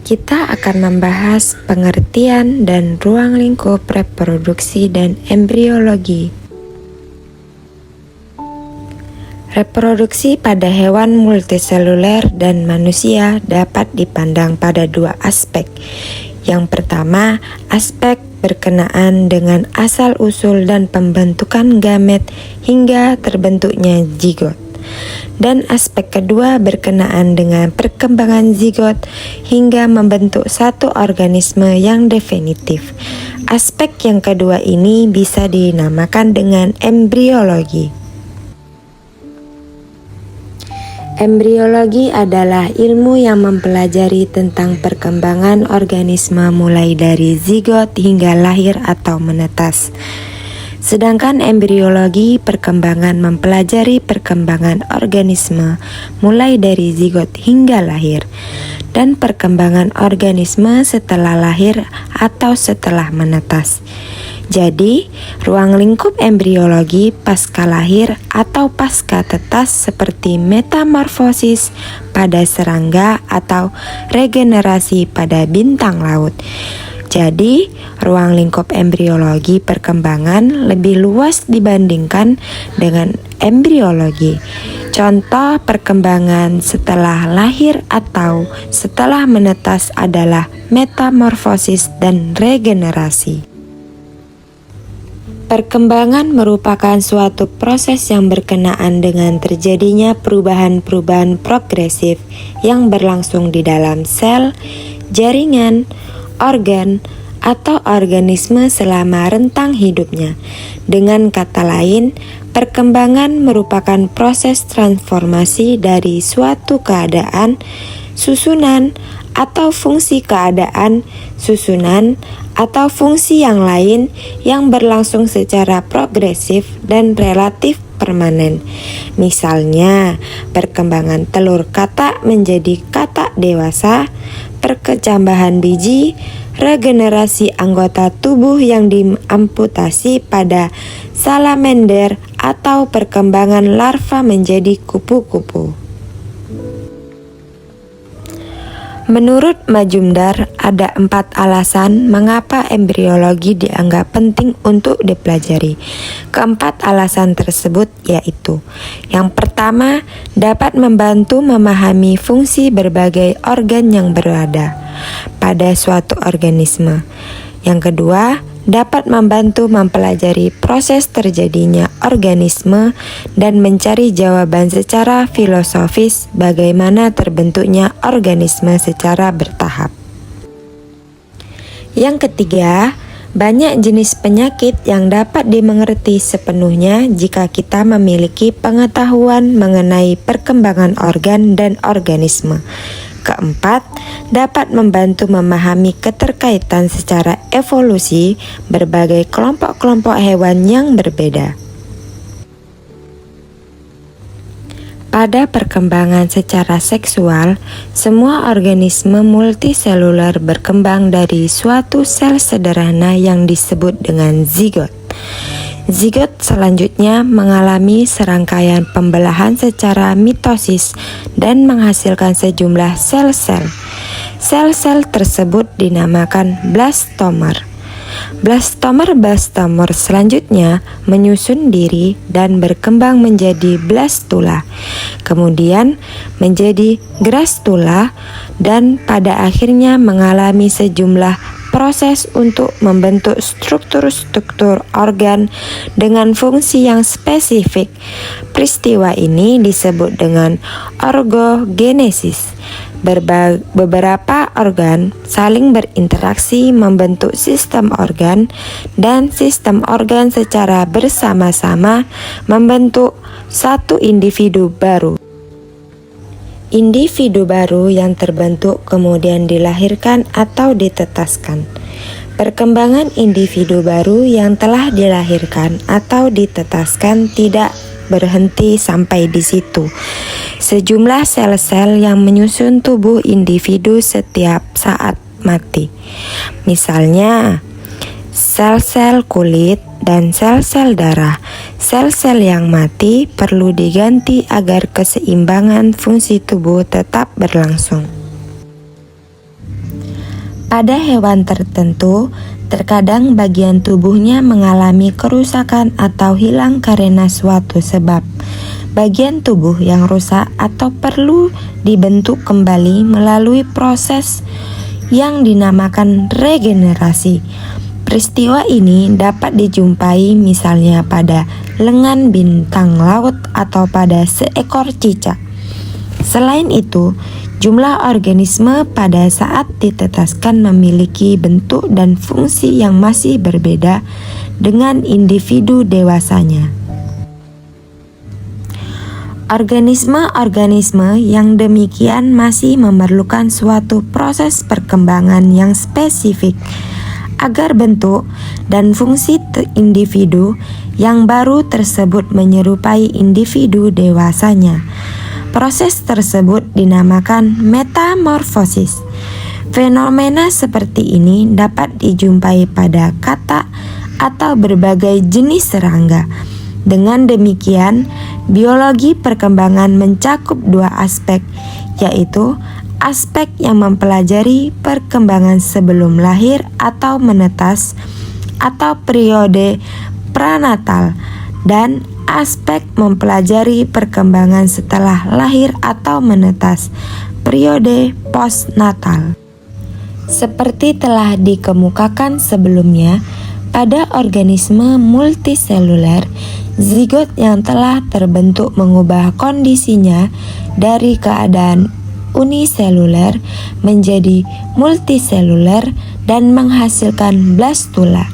Kita akan membahas pengertian dan ruang lingkup reproduksi dan embriologi. Reproduksi pada hewan multiseluler dan manusia dapat dipandang pada dua aspek. Yang pertama, aspek berkenaan dengan asal-usul dan pembentukan gamet hingga terbentuknya zigot. Dan aspek kedua berkenaan dengan perkembangan zigot hingga membentuk satu organisme yang definitif. Aspek yang kedua ini bisa dinamakan dengan embriologi. Embriologi adalah ilmu yang mempelajari tentang perkembangan organisme mulai dari zigot hingga lahir atau menetas. Sedangkan embriologi perkembangan mempelajari perkembangan organisme mulai dari zigot hingga lahir dan perkembangan organisme setelah lahir atau setelah menetas. Jadi, ruang lingkup embriologi pasca lahir atau pasca tetas seperti metamorfosis pada serangga atau regenerasi pada bintang laut. Jadi, ruang lingkup embriologi perkembangan lebih luas dibandingkan dengan embriologi. Contoh perkembangan setelah lahir atau setelah menetas adalah metamorfosis dan regenerasi. Perkembangan merupakan suatu proses yang berkenaan dengan terjadinya perubahan-perubahan progresif yang berlangsung di dalam sel, jaringan, organ, atau organisme selama rentang hidupnya. Dengan kata lain, perkembangan merupakan proses transformasi dari suatu keadaan, susunan, atau fungsi keadaan, susunan, atau fungsi yang lain yang berlangsung secara progresif dan relatif permanen. Misalnya, perkembangan telur katak menjadi katak dewasa, perkecambahan biji, regenerasi anggota tubuh yang diamputasi pada salamander, atau perkembangan larva menjadi kupu-kupu. Menurut Majumdar, ada 4 alasan mengapa embriologi dianggap penting untuk dipelajari. Keempat alasan tersebut yaitu: yang pertama, dapat membantu memahami fungsi berbagai organ yang berada pada suatu organisme. Yang kedua, dapat membantu mempelajari proses terjadinya organisme dan mencari jawaban secara filosofis bagaimana terbentuknya organisme secara bertahap. Yang ketiga, banyak jenis penyakit yang dapat dimengerti sepenuhnya jika kita memiliki pengetahuan mengenai perkembangan organ dan organisme. Keempat, dapat membantu memahami keterkaitan secara evolusi berbagai kelompok-kelompok hewan yang berbeda. Pada perkembangan secara seksual, semua organisme multiseluler berkembang dari suatu sel sederhana yang disebut dengan zigot. Zigot selanjutnya mengalami serangkaian pembelahan secara mitosis dan menghasilkan sejumlah sel-sel. Sel-sel tersebut dinamakan blastomer. Blastomer selanjutnya menyusun diri dan berkembang menjadi blastula, kemudian menjadi gastrula, dan pada akhirnya mengalami sejumlah proses untuk membentuk struktur-struktur organ dengan fungsi yang spesifik. Peristiwa ini disebut dengan orgogenesis. Beberapa organ saling berinteraksi membentuk sistem organ, dan sistem organ secara bersama-sama membentuk satu individu baru. Individu baru yang terbentuk kemudian dilahirkan atau ditetaskan. Perkembangan individu baru yang telah dilahirkan atau ditetaskan tidak berhenti sampai di situ. Sejumlah sel-sel yang menyusun tubuh individu setiap saat mati. Misalnya, sel-sel kulit dan sel-sel darah. Sel-sel yang mati perlu diganti agar keseimbangan fungsi tubuh tetap berlangsung. Pada hewan tertentu, terkadang bagian tubuhnya mengalami kerusakan atau hilang karena suatu sebab. Bagian tubuh yang rusak atau perlu dibentuk kembali melalui proses yang dinamakan regenerasi. Peristiwa ini dapat dijumpai misalnya pada lengan bintang laut atau pada seekor cicak. Selain itu, jumlah organisme pada saat ditetaskan memiliki bentuk dan fungsi yang masih berbeda dengan individu dewasanya. Organisme-organisme yang demikian masih memerlukan suatu proses perkembangan yang spesifik agar bentuk dan fungsi individu yang baru tersebut menyerupai individu dewasanya. Proses tersebut dinamakan metamorfosis. Fenomena seperti ini dapat dijumpai pada katak atau berbagai jenis serangga. Dengan demikian, biologi perkembangan mencakup dua aspek, yaitu aspek yang mempelajari perkembangan sebelum lahir atau menetas atau periode pranatal, dan aspek mempelajari perkembangan setelah lahir atau menetas, periode postnatal. Seperti telah dikemukakan sebelumnya, pada organisme multiseluler, zigot yang telah terbentuk mengubah kondisinya dari keadaan uniseluler menjadi multiseluler dan menghasilkan blastula.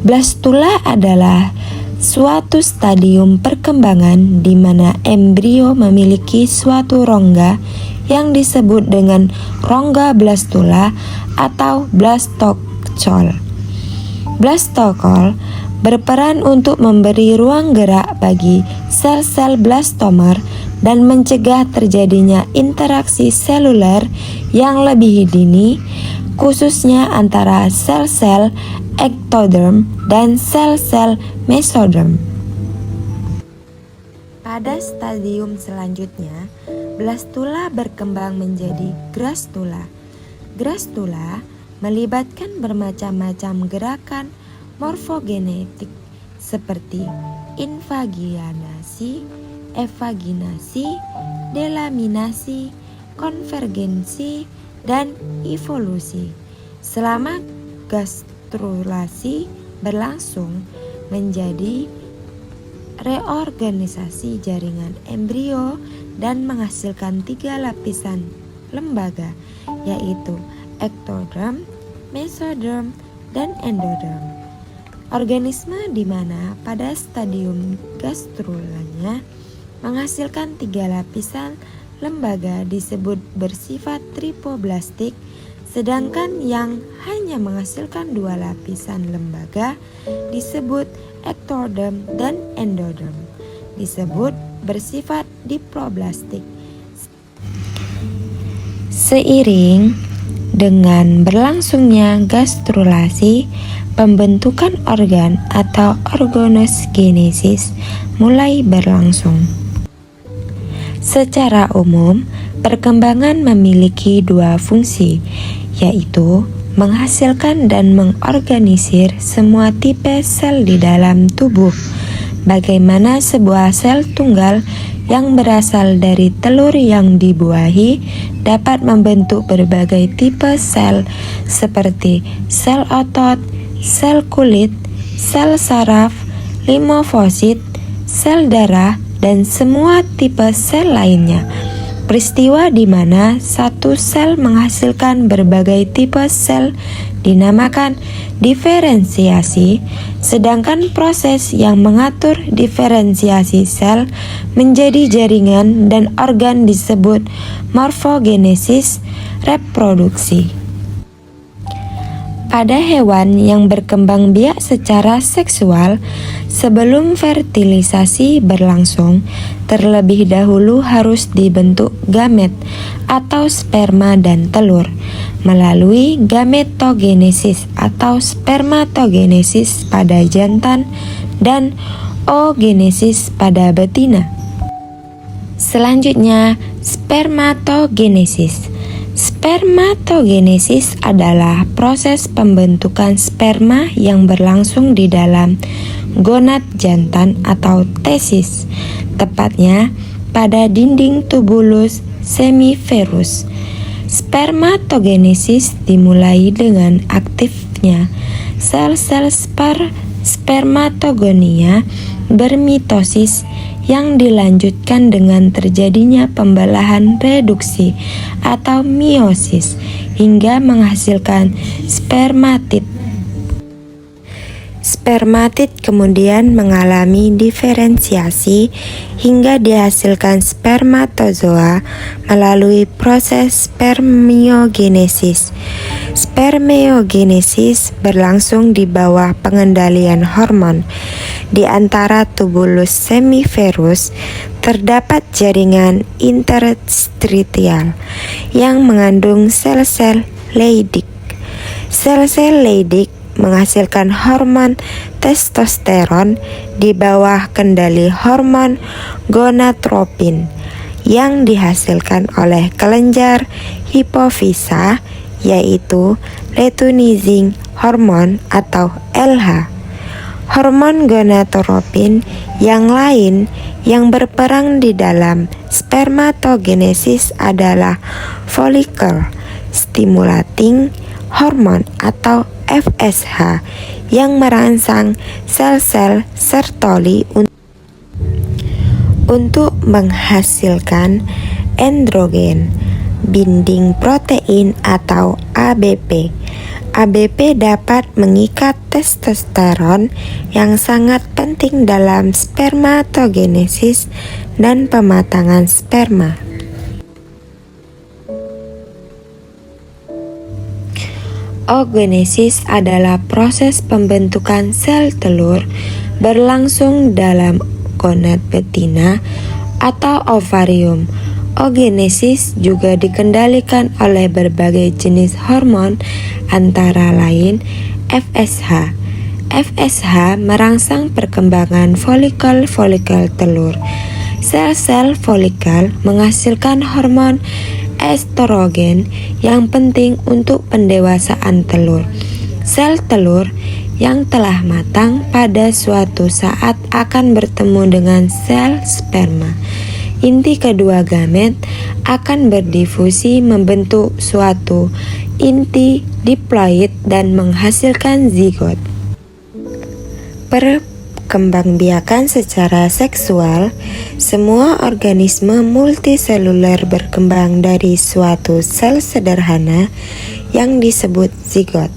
Blastula adalah suatu stadium perkembangan di mana embrio memiliki suatu rongga yang disebut dengan rongga blastula atau blastocele. Blastocele berperan untuk memberi ruang gerak bagi sel-sel blastomer dan mencegah terjadinya interaksi seluler yang lebih dini, khususnya antara sel-sel ektoderm dan sel-sel mesoderm. Pada stadium selanjutnya, blastula berkembang menjadi grastula. Grastula melibatkan bermacam-macam gerakan morfogenetik seperti invaginasi, evaginasi, delaminasi, konvergensi, dan evolusi. Selama gastrulasi berlangsung, menjadi reorganisasi jaringan embrio dan menghasilkan 3 lapisan lembaga, yaitu ektoderm, mesoderm, dan endoderm. Organisme di mana pada stadium gastrulanya menghasilkan 3 lapisan lembaga disebut bersifat tripoblastik, sedangkan yang hanya menghasilkan 2 lapisan lembaga disebut ektoderm dan endoderm disebut bersifat diploblastik. Seiring dengan berlangsungnya gastrulasi, pembentukan organ atau organogenesis mulai berlangsung. Secara umum, perkembangan memiliki 2 fungsi, yaitu menghasilkan dan mengorganisir semua tipe sel di dalam tubuh. Bagaimana sebuah sel tunggal yang berasal dari telur yang dibuahi dapat membentuk berbagai tipe sel seperti sel otot, sel kulit, sel saraf, limfosit, sel darah, dan semua tipe sel lainnya. Peristiwa di mana satu sel menghasilkan berbagai tipe sel dinamakan diferensiasi, sedangkan proses yang mengatur diferensiasi sel menjadi jaringan dan organ disebut morfogenesis reproduksi. Pada hewan yang berkembang biak secara seksual, sebelum fertilisasi berlangsung, terlebih dahulu harus dibentuk gamet atau sperma dan telur melalui gametogenesis atau spermatogenesis pada jantan dan oogenesis pada betina. Selanjutnya, spermatogenesis. Spermatogenesis adalah proses pembentukan sperma yang berlangsung di dalam gonad jantan atau testis, tepatnya pada dinding tubulus semiferus. Spermatogenesis dimulai dengan aktifnya sel-sel spermatogonia bermitosis yang dilanjutkan dengan terjadinya pembelahan reduksi atau meiosis hingga menghasilkan spermatid. Spermatid kemudian mengalami diferensiasi hingga dihasilkan spermatozoa melalui proses spermiogenesis. Spermiogenesis berlangsung di bawah pengendalian hormon. Di antara tubulus semiferus terdapat jaringan interstitial yang mengandung sel-sel Leydig. Sel-sel Leydig menghasilkan hormon testosteron di bawah kendali hormon gonadotropin yang dihasilkan oleh kelenjar hipofisa, yaitu luteinizing hormon atau LH. Hormon gonadotropin yang lain yang berperan di dalam spermatogenesis adalah follicle stimulating hormone atau FSH yang merangsang sel-sel Sertoli untuk menghasilkan androgen binding protein atau ABP. ABP dapat mengikat testosteron yang sangat penting dalam spermatogenesis dan pematangan sperma. Oogenesis adalah proses pembentukan sel telur berlangsung dalam gonad betina atau ovarium. Oogenesis juga dikendalikan oleh berbagai jenis hormon antara lain FSH. FSH merangsang perkembangan folikel-folikel telur. Sel-sel folikel menghasilkan hormon estrogen yang penting untuk pendewasaan telur. Sel telur yang telah matang pada suatu saat akan bertemu dengan sel sperma. Inti kedua gamet akan berdifusi membentuk suatu inti diploid dan menghasilkan zigot. Perkembangbiakan secara seksual, semua organisme multiseluler berkembang dari suatu sel sederhana yang disebut zigot.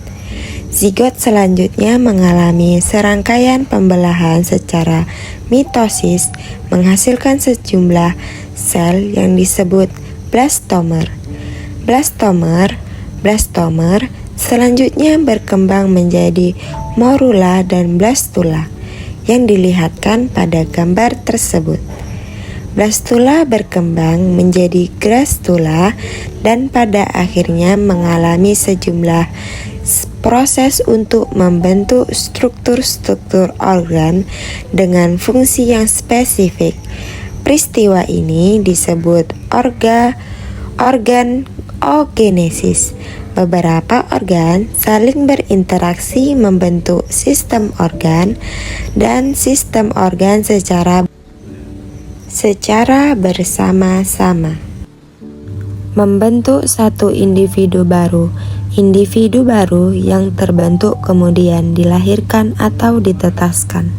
Zigot selanjutnya mengalami serangkaian pembelahan secara mitosis menghasilkan sejumlah sel yang disebut blastomer. Blastomer selanjutnya berkembang menjadi morula dan blastula yang dilihatkan pada gambar tersebut. Blastula berkembang menjadi gastrula dan pada akhirnya mengalami sejumlah proses untuk membentuk struktur-struktur organ dengan fungsi yang spesifik. Peristiwa ini disebut organ oogenesis. Beberapa organ saling berinteraksi membentuk sistem organ dan sistem organ secara bersama-sama membentuk satu individu baru. Individu baru yang terbentuk kemudian dilahirkan atau ditetaskan.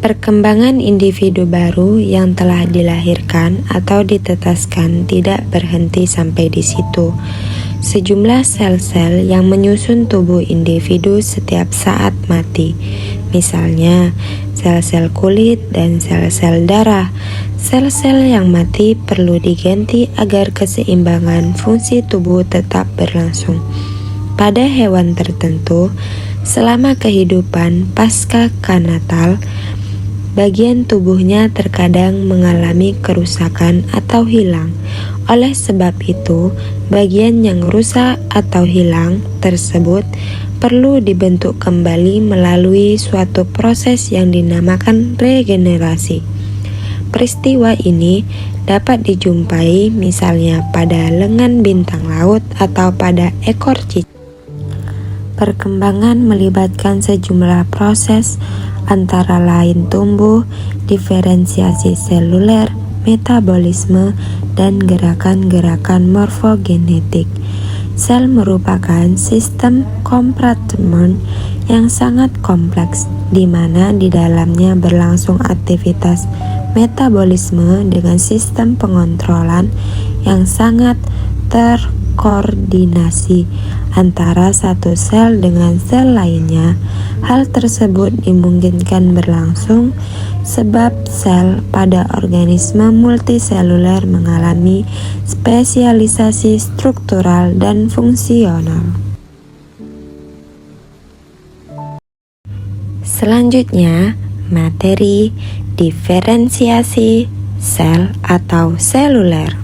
Perkembangan individu baru yang telah dilahirkan atau ditetaskan tidak berhenti sampai di situ. Sejumlah sel-sel yang menyusun tubuh individu setiap saat mati. Misalnya, sel-sel kulit dan sel-sel darah. Sel-sel yang mati perlu diganti agar keseimbangan fungsi tubuh tetap berlangsung. Pada hewan tertentu, selama kehidupan pasca kanatal, bagian tubuhnya terkadang mengalami kerusakan atau hilang. Oleh sebab itu, bagian yang rusak atau hilang tersebut perlu dibentuk kembali melalui suatu proses yang dinamakan regenerasi. peristiwa ini dapat dijumpai misalnya pada lengan bintang laut atau pada ekor cicak. Perkembangan melibatkan sejumlah proses antara lain tumbuh, diferensiasi seluler, metabolisme, dan gerakan-gerakan morfogenetik. Sel merupakan sistem kompartemen yang sangat kompleks, di mana di dalamnya berlangsung aktivitas metabolisme dengan sistem pengontrolan yang sangat terkoordinasi antara satu sel dengan sel lainnya. Hal tersebut dimungkinkan berlangsung sebab sel pada organisme multiseluler mengalami spesialisasi struktural dan fungsional. Selanjutnya, materi diferensiasi sel atau seluler.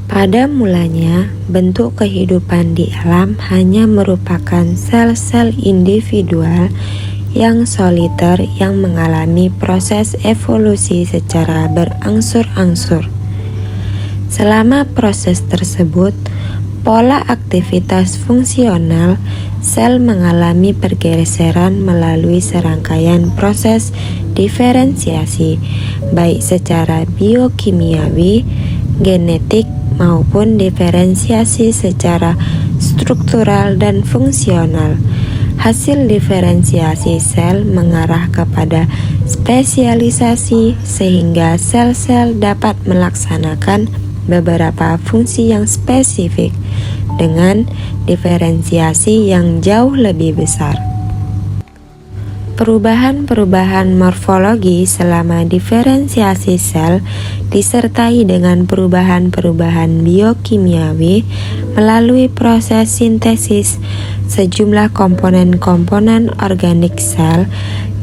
Pada mulanya, bentuk kehidupan di alam hanya merupakan sel-sel individual yang soliter yang mengalami proses evolusi secara berangsur-angsur. Selama proses tersebut, pola aktivitas fungsional sel mengalami pergeseran melalui serangkaian proses diferensiasi, baik secara biokimiawi, genetik, maupun diferensiasi secara struktural dan fungsional. Hasil diferensiasi sel mengarah kepada spesialisasi sehingga sel-sel dapat melaksanakan beberapa fungsi yang spesifik dengan diferensiasi yang jauh lebih besar. Perubahan-perubahan morfologi selama diferensiasi sel disertai dengan perubahan-perubahan biokimiawi melalui proses sintesis sejumlah komponen-komponen organik sel,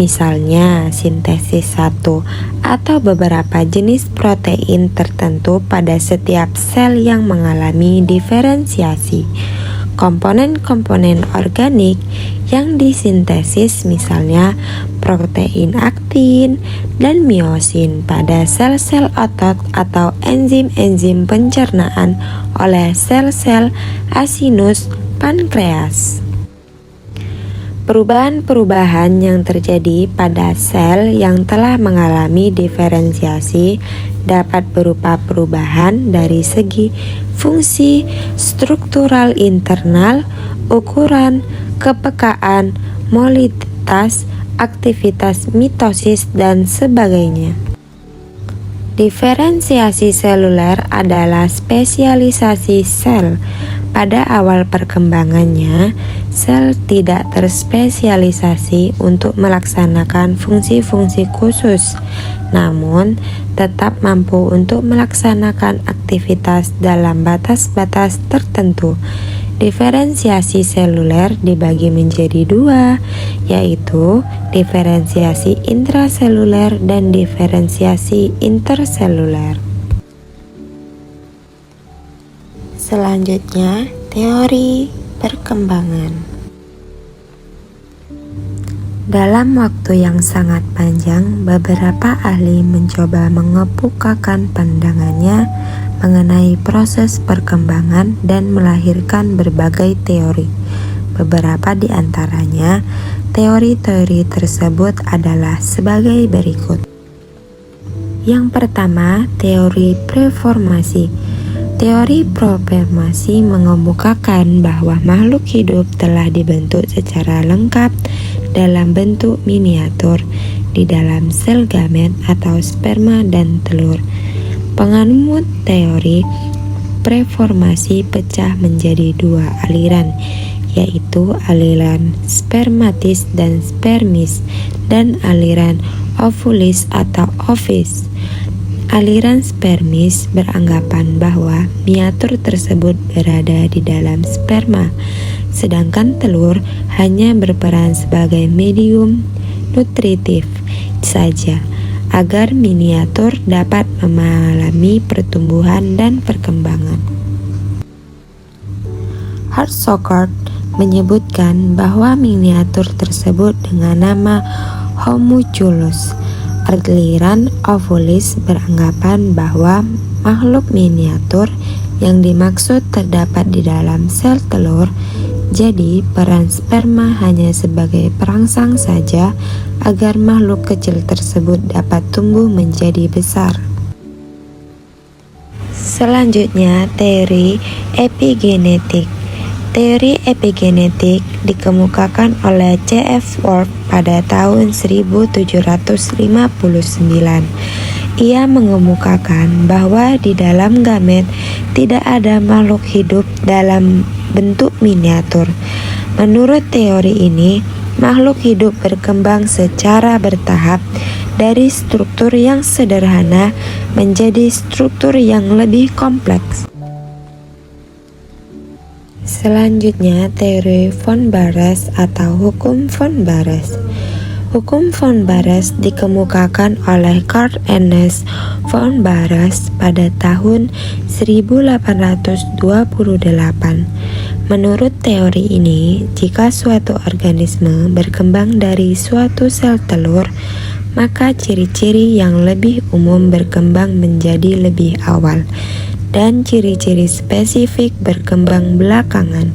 misalnya sintesis satu atau beberapa jenis protein tertentu pada setiap sel yang mengalami diferensiasi. Komponen-komponen organik yang disintesis misalnya protein aktin dan miosin pada sel-sel otot atau enzim-enzim pencernaan oleh sel-sel asinus pankreas. Perubahan-perubahan yang terjadi pada sel yang telah mengalami diferensiasi dapat berupa perubahan dari segi fungsi struktural internal, ukuran, kepekaan, mobilitas, aktivitas mitosis, dan sebagainya. Diferensiasi seluler adalah spesialisasi sel. Pada awal perkembangannya, sel tidak terspesialisasi untuk melaksanakan fungsi-fungsi khusus, namun tetap mampu untuk melaksanakan aktivitas dalam batas-batas tertentu. Diferensiasi seluler dibagi menjadi dua, yaitu diferensiasi intraseluler dan diferensiasi interseluler. Selanjutnya, teori perkembangan. Dalam waktu yang sangat panjang, beberapa ahli mencoba mengemukakan pandangannya mengenai proses perkembangan dan melahirkan berbagai teori. Beberapa di antaranya, teori-teori tersebut adalah sebagai berikut. Yang pertama, teori preformasi. Teori preformasi mengemukakan bahwa makhluk hidup telah dibentuk secara lengkap dalam bentuk miniatur di dalam sel gamet atau sperma dan telur. Penganut teori preformasi pecah menjadi dua aliran, yaitu aliran spermatis dan spermis dan aliran ovulis atau ovis. Aliran spermis beranggapan bahwa miniatur tersebut berada di dalam sperma, sedangkan telur hanya berperan sebagai medium nutritif saja agar miniatur dapat mengalami pertumbuhan dan perkembangan. Hartsockart menyebutkan bahwa miniatur tersebut dengan nama homunculus. Aliran Ovulis beranggapan bahwa makhluk miniatur yang dimaksud terdapat di dalam sel telur, jadi peran sperma hanya sebagai perangsang saja agar makhluk kecil tersebut dapat tumbuh menjadi besar. Selanjutnya, teori epigenetik. Teori epigenetik dikemukakan oleh C.F. Wolf pada tahun 1759. Ia mengemukakan bahwa di dalam gamet tidak ada makhluk hidup dalam bentuk miniatur. Menurut teori ini, makhluk hidup berkembang secara bertahap dari struktur yang sederhana menjadi struktur yang lebih kompleks. Selanjutnya, teori von Bares atau hukum von Bares. Hukum von Bares dikemukakan oleh Carl Ernst von Bares pada tahun 1828. Menurut teori ini, jika suatu organisme berkembang dari suatu sel telur, maka ciri-ciri yang lebih umum berkembang menjadi lebih awal, dan ciri-ciri spesifik berkembang belakangan.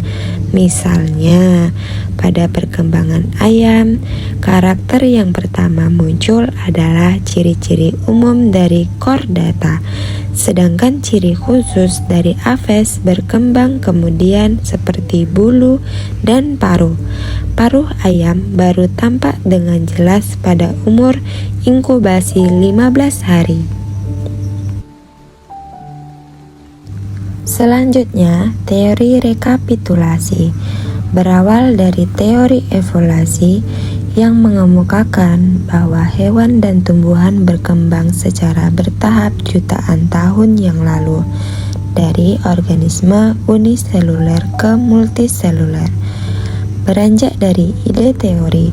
Misalnya, pada perkembangan ayam, karakter yang pertama muncul adalah ciri-ciri umum dari chordata, sedangkan ciri khusus dari Aves berkembang kemudian seperti bulu dan paruh. Paruh ayam baru tampak dengan jelas pada umur inkubasi 15 hari. Selanjutnya, teori rekapitulasi berawal dari teori evolusi yang mengemukakan bahwa hewan dan tumbuhan berkembang secara bertahap jutaan tahun yang lalu dari organisme uniseluler ke multiseluler. Beranjak dari ide teori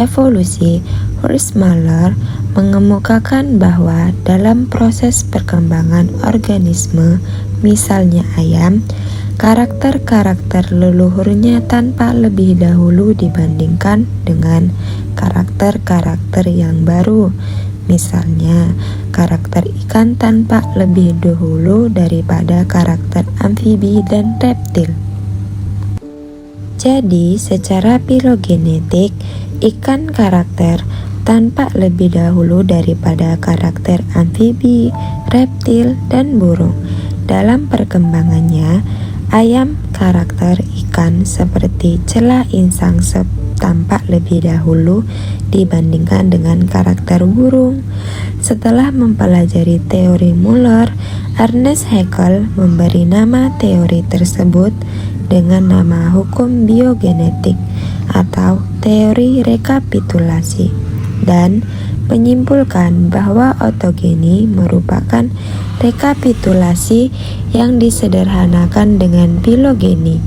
evolusi, Horstmüller mengemukakan bahwa dalam proses perkembangan organisme, misalnya ayam, karakter-karakter leluhurnya tanpa lebih dahulu dibandingkan dengan karakter-karakter yang baru. Misalnya, karakter ikan tanpa lebih dahulu daripada karakter amfibi dan reptil. Jadi, secara filogenetik, ikan karakter tanpa lebih dahulu daripada karakter amfibi, reptil, dan burung. Dalam perkembangannya, ayam karakter ikan seperti cela insang tampak lebih dahulu dibandingkan dengan karakter burung. Setelah mempelajari teori Muller, Ernest Haeckel memberi nama teori tersebut dengan nama hukum biogenetik atau teori rekapitulasi, dan menyimpulkan bahwa otogeni merupakan rekapitulasi yang disederhanakan dengan filogeni.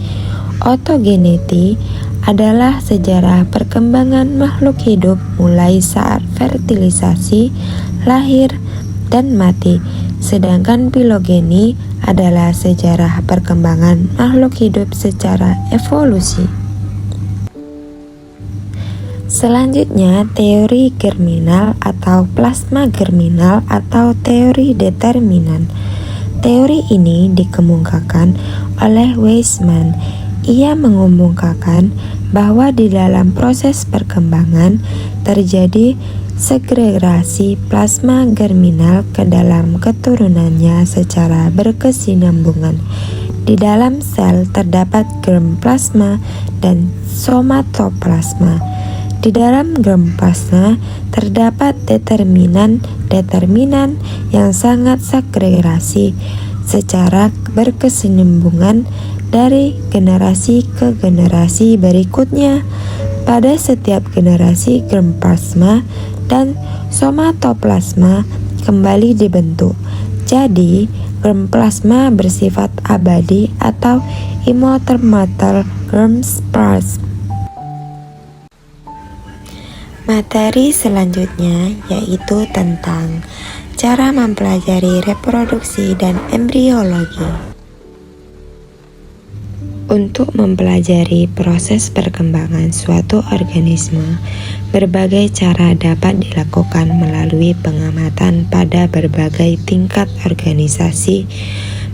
Otogeneti adalah sejarah perkembangan makhluk hidup mulai saat fertilisasi, lahir, dan mati, sedangkan filogeni adalah sejarah perkembangan makhluk hidup secara evolusi. Selanjutnya, teori germinal atau plasma germinal atau teori determinan. Teori ini dikemukakan oleh Weismann. Ia mengemukakan bahwa di dalam proses perkembangan terjadi segregasi plasma germinal ke dalam keturunannya secara berkesinambungan. Di dalam sel terdapat germ plasma dan somatoplasma. Di dalam germ plasma terdapat determinan yang sangat segregasi secara berkesinambungan dari generasi ke generasi berikutnya. Pada setiap generasi germ plasma dan somatoplasma kembali dibentuk. Jadi, germ plasma bersifat abadi atau immortal germ plasma. Materi selanjutnya yaitu tentang cara mempelajari reproduksi dan embriologi. Untuk mempelajari proses perkembangan suatu organisme, Berbagai cara dapat dilakukan melalui pengamatan pada berbagai tingkat organisasi,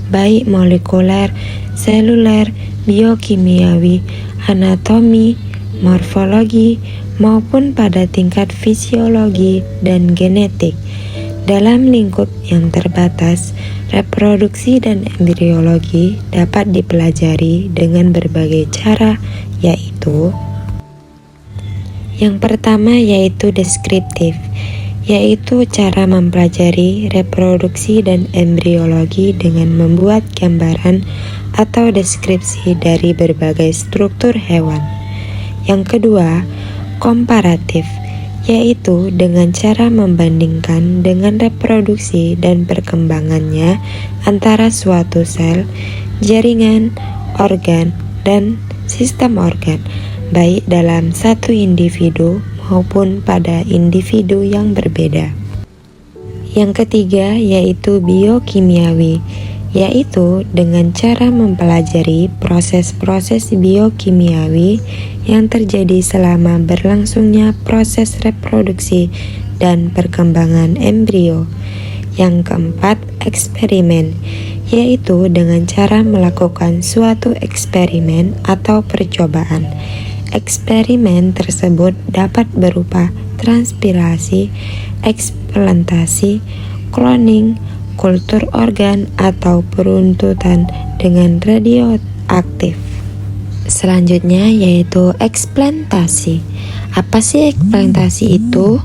baik molekuler, seluler, biokimiawi, anatomi, morfologi, maupun pada tingkat fisiologi dan genetik. Dalam lingkup yang terbatas, reproduksi dan embriologi dapat dipelajari dengan berbagai cara, yaitu yang pertama yaitu deskriptif, yaitu cara mempelajari reproduksi dan embriologi dengan membuat gambaran atau deskripsi dari berbagai struktur hewan. Yang kedua, komparatif, yaitu dengan cara membandingkan dengan reproduksi dan perkembangannya antara suatu sel, jaringan, organ, dan sistem organ, baik dalam satu individu maupun pada individu yang berbeda. Yang ketiga yaitu biokimiawi, yaitu dengan cara mempelajari proses-proses biokimiawi yang terjadi selama berlangsungnya proses reproduksi dan perkembangan embrio. Yang keempat, eksperimen, yaitu dengan cara melakukan suatu eksperimen atau percobaan. Eksperimen tersebut dapat berupa transpirasi, eksplantasi, kloning, kultur organ, atau peruntutan dengan radioaktif. Selanjutnya yaitu eksplantasi. Apa sih eksplantasi itu?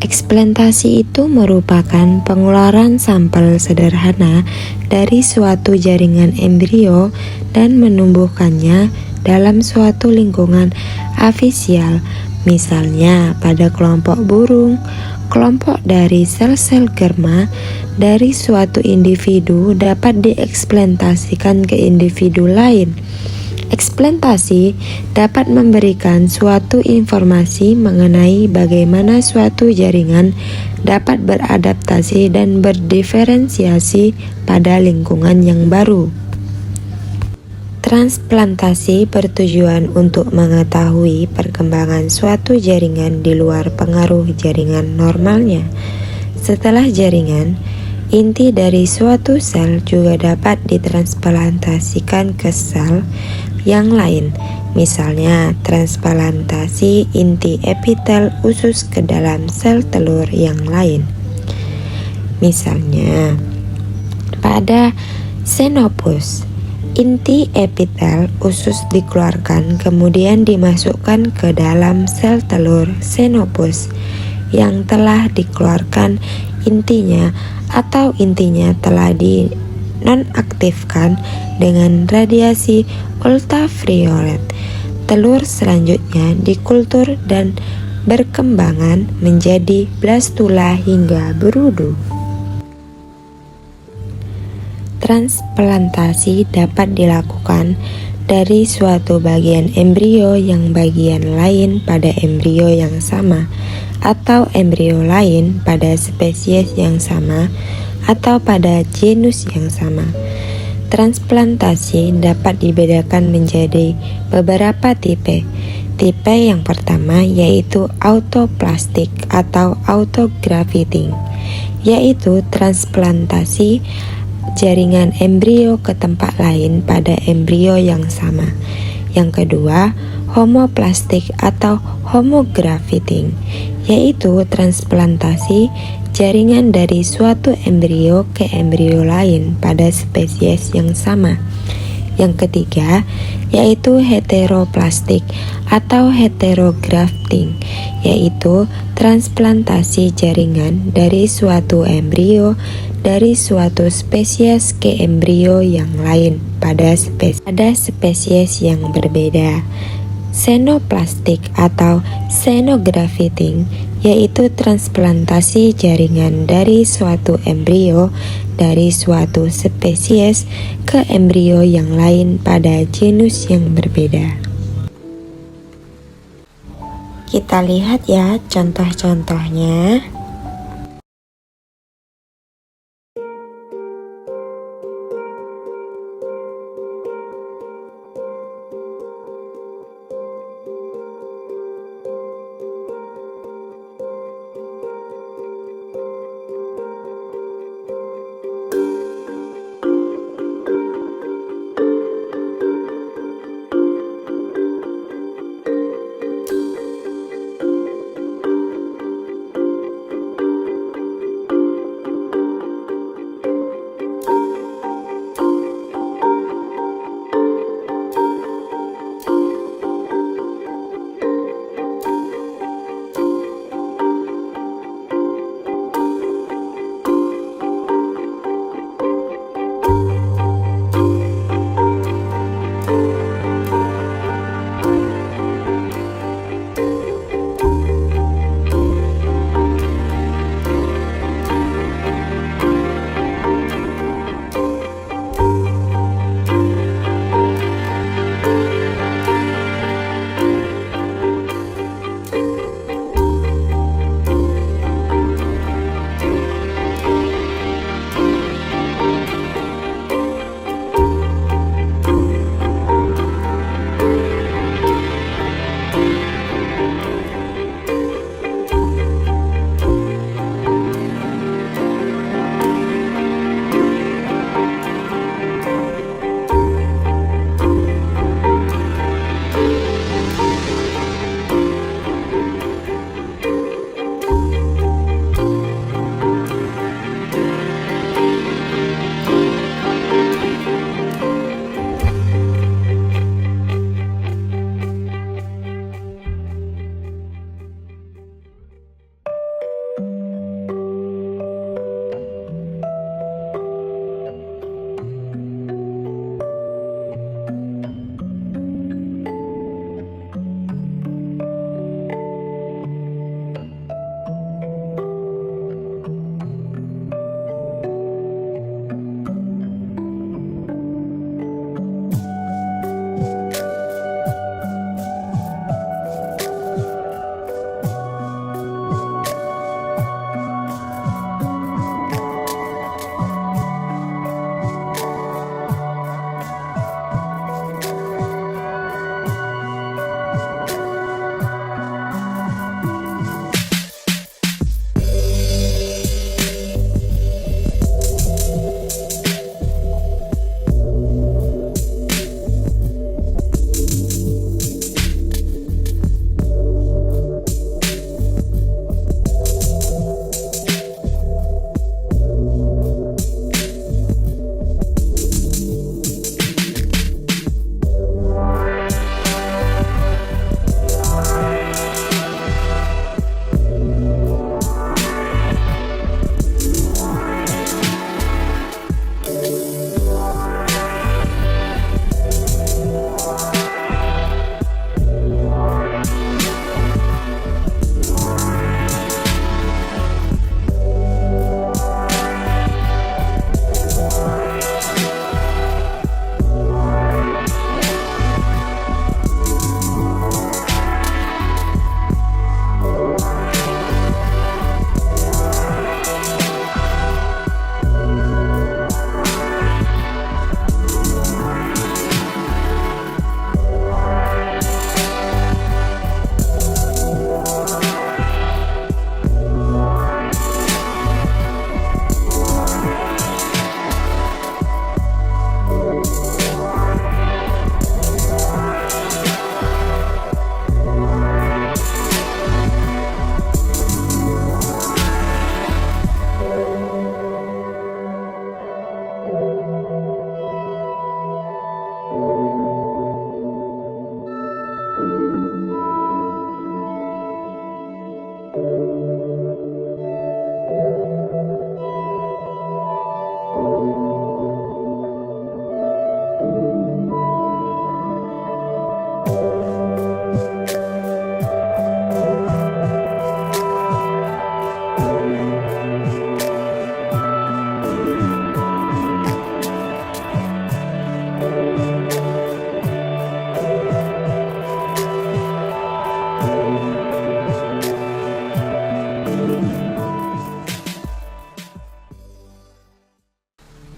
Eksplantasi itu merupakan pengeluaran sampel sederhana dari suatu jaringan embrio dan menumbuhkannya dalam suatu lingkungan afisial, misalnya pada kelompok burung, kelompok dari sel-sel germa dari suatu individu dapat dieksplantasikan ke individu lain. Eksplantasi dapat memberikan suatu informasi mengenai bagaimana suatu jaringan dapat beradaptasi dan berdiferensiasi pada lingkungan yang baru. Transplantasi bertujuan untuk mengetahui perkembangan suatu jaringan di luar pengaruh jaringan normalnya. Setelah jaringan, inti dari suatu sel juga dapat ditransplantasikan ke sel yang lain, misalnya transplantasi inti epitel usus ke dalam sel telur yang lain. Misalnya, pada Xenopus, inti epitel usus dikeluarkan kemudian dimasukkan ke dalam sel telur Xenopus yang telah dikeluarkan intinya atau intinya telah dinonaktifkan dengan radiasi ultraviolet. Telur selanjutnya dikultur dan berkembangan menjadi blastula hingga berudu. Transplantasi dapat dilakukan dari suatu bagian embrio yang bagian lain pada embrio yang sama, atau embrio lain pada spesies yang sama, atau pada genus yang sama. Transplantasi dapat dibedakan menjadi beberapa tipe. Tipe yang pertama yaitu autoplastik atau autografting, yaitu transplantasi jaringan embrio ke tempat lain pada embrio yang sama. Yang kedua, homoplastik atau homografting, yaitu transplantasi jaringan dari suatu embrio ke embrio lain pada spesies yang sama. Yang ketiga, yaitu heteroplastik atau heterografting, yaitu transplantasi jaringan dari suatu embrio dari suatu spesies ke embrio yang lain pada spesies yang berbeda. Xenoplastik atau xenografting, yaitu transplantasi jaringan dari suatu embrio dari suatu spesies ke embrio yang lain pada genus yang berbeda. Kita lihat ya contoh-contohnya.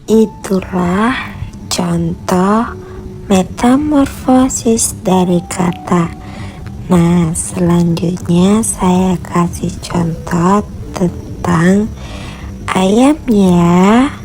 Itulah contoh metamorfosis dari kata. Nah, selanjutnya saya kasih contoh tentang ayam ya.